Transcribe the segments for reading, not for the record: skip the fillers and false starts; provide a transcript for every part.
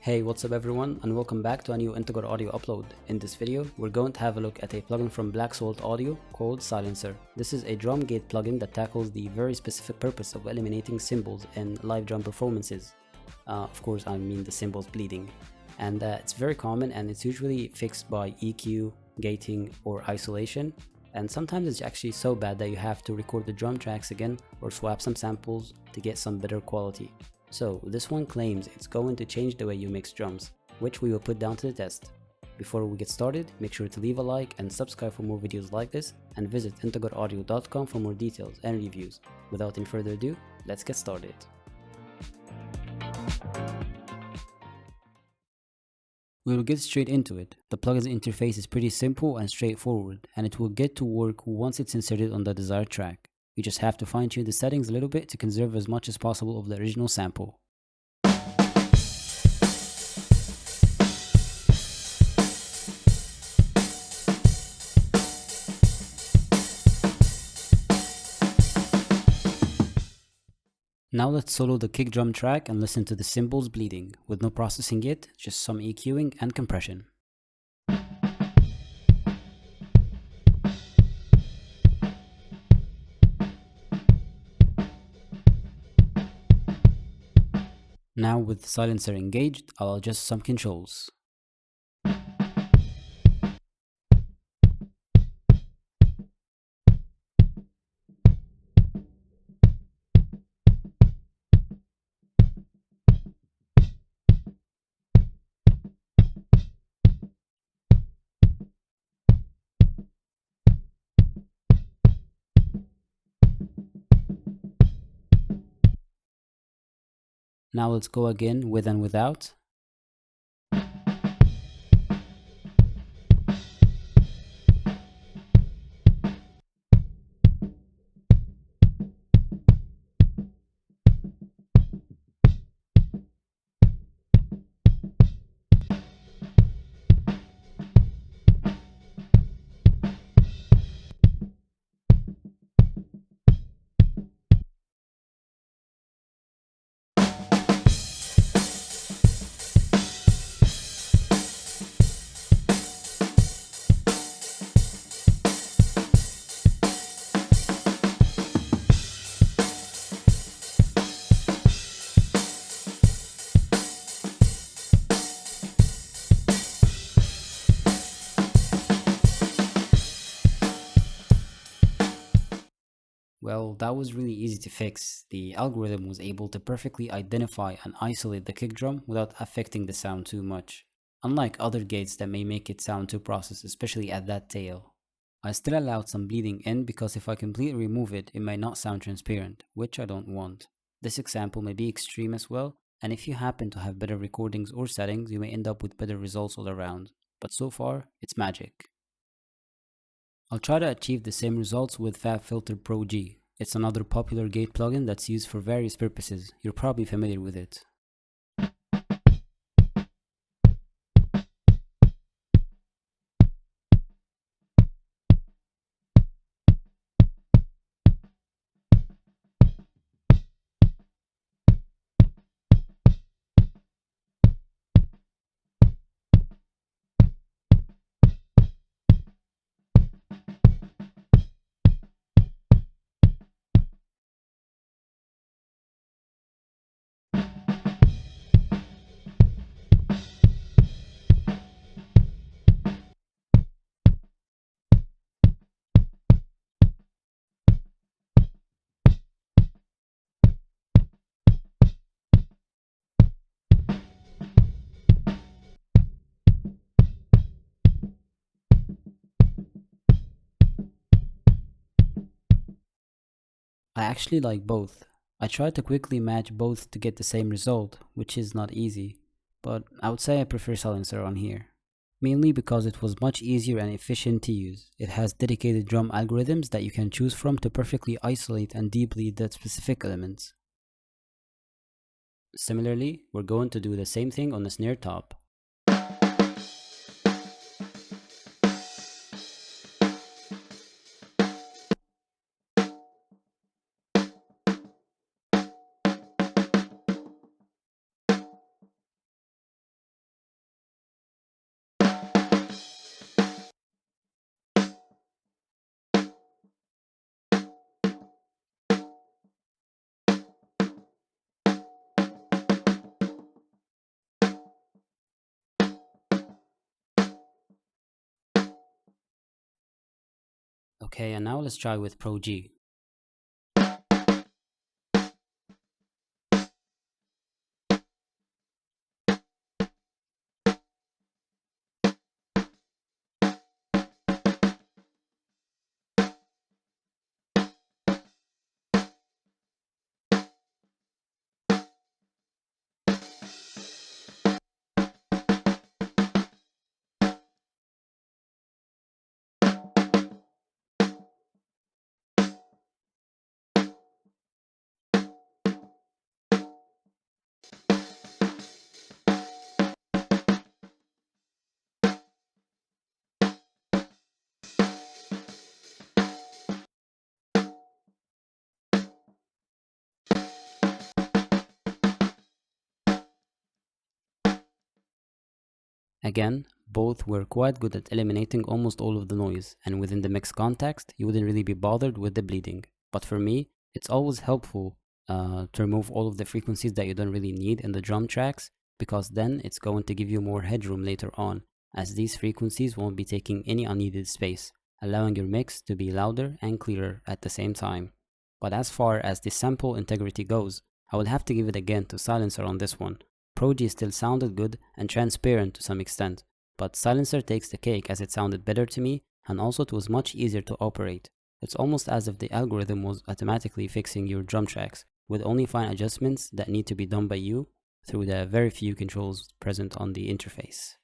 Hey, what's up everyone, and welcome back to a new Integer Audio upload. In this video, we're going to have a look at a plugin from Black Salt Audio called Silencer. This is a drum gate plugin that tackles the very specific purpose of eliminating cymbals in live drum performances. Of course, I mean the cymbals bleeding. And it's very common, and it's usually fixed by EQ, gating, or isolation. And sometimes it's actually so bad that you have to record the drum tracks again or swap some samples to get some better quality. So this one claims it's going to change the way you mix drums, which we will put down to the test. Before we get started, make sure to leave a like and subscribe for more videos like this, and visit integeraudio.com for more details and reviews. Without any further ado, let's get started. We will get straight into it. The plugin's interface is pretty simple and straightforward, and it will get to work once it's inserted on the desired track. You just have to fine tune the settings a little bit to conserve as much as possible of the original sample. Now let's solo the kick drum track and listen to the cymbals bleeding, with no processing yet, just some EQing and compression. Now with the silencer engaged, I'll adjust some controls. Now let's go again with and without. Well, that was really easy to fix. The algorithm was able to perfectly identify and isolate the kick drum without affecting the sound too much, unlike other gates that may make it sound too processed, especially at that tail. I still allowed some bleeding in because if I completely remove it, it may not sound transparent, which I don't want. This example may be extreme as well, and if you happen to have better recordings or settings, you may end up with better results all around. But so far, it's magic. I'll try to achieve the same results with FabFilter Pro G. It's another popular gate plugin that's used for various purposes. You're probably familiar with it. I actually like both. I try to quickly match both to get the same result, which is not easy, but I would say I prefer Silencer on here. Mainly because it was much easier and efficient to use. It has dedicated drum algorithms that you can choose from to perfectly isolate and debleed the specific elements. Similarly, we're going to do the same thing on the snare top. Okay, and now let's try with Pro G. Again, both were quite good at eliminating almost all of the noise, and within the mix context, you wouldn't really be bothered with the bleeding. But for me, it's always helpful to remove all of the frequencies that you don't really need in the drum tracks, because then it's going to give you more headroom later on, as these frequencies won't be taking any unneeded space, allowing your mix to be louder and clearer at the same time. But as far as the sample integrity goes, I will have to give it again to Silencer on this one. Pro G still sounded good and transparent to some extent, but Silencer takes the cake as it sounded better to me, and also it was much easier to operate. It's almost as if the algorithm was automatically fixing your drum tracks, with only fine adjustments that need to be done by you through the very few controls present on the interface.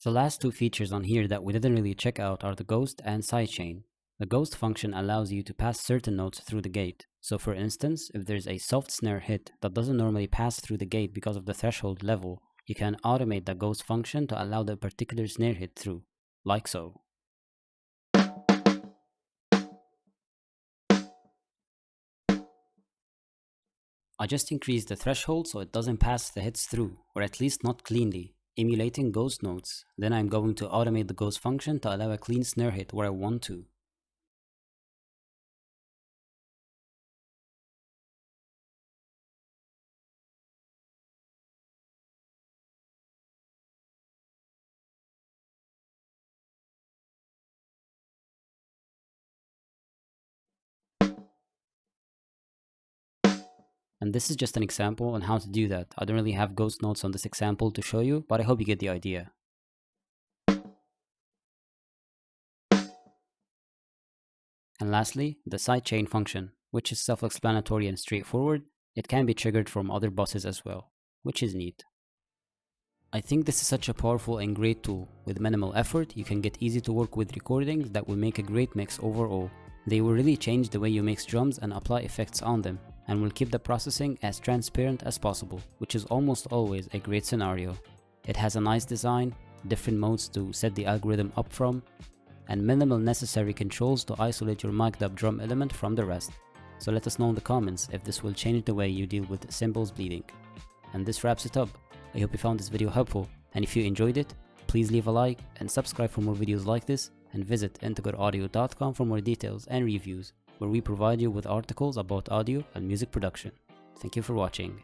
The last two features on here that we didn't really check out are the Ghost and Sidechain. The Ghost function allows you to pass certain notes through the gate. So for instance, if there's a soft snare hit that doesn't normally pass through the gate because of the threshold level, you can automate the Ghost function to allow the particular snare hit through, like so. I just increased the threshold so it doesn't pass the hits through, or at least not cleanly, emulating Ghost notes. Then I'm going to automate the Ghost function to allow a clean snare hit where I want to. And this is just an example on how to do that. I don't really have ghost notes on this example to show you, but I hope you get the idea. And lastly, the sidechain function, which is self-explanatory and straightforward. It can be triggered from other buses as well, which is neat. I think this is such a powerful and great tool. With minimal effort, you can get easy to work with recordings that will make a great mix overall. They will really change the way you mix drums and apply effects on them, and will keep the processing as transparent as possible, which is almost always a great scenario. It has a nice design, different modes to set the algorithm up from, and minimal necessary controls to isolate your mic'd up drum element from the rest. So let us know in the comments if this will change the way you deal with cymbals bleeding. And this wraps it up. I hope you found this video helpful, and if you enjoyed it, please leave a like and subscribe for more videos like this, and visit integraudio.com for more details and reviews, where we provide you with articles about audio and music production. Thank you for watching.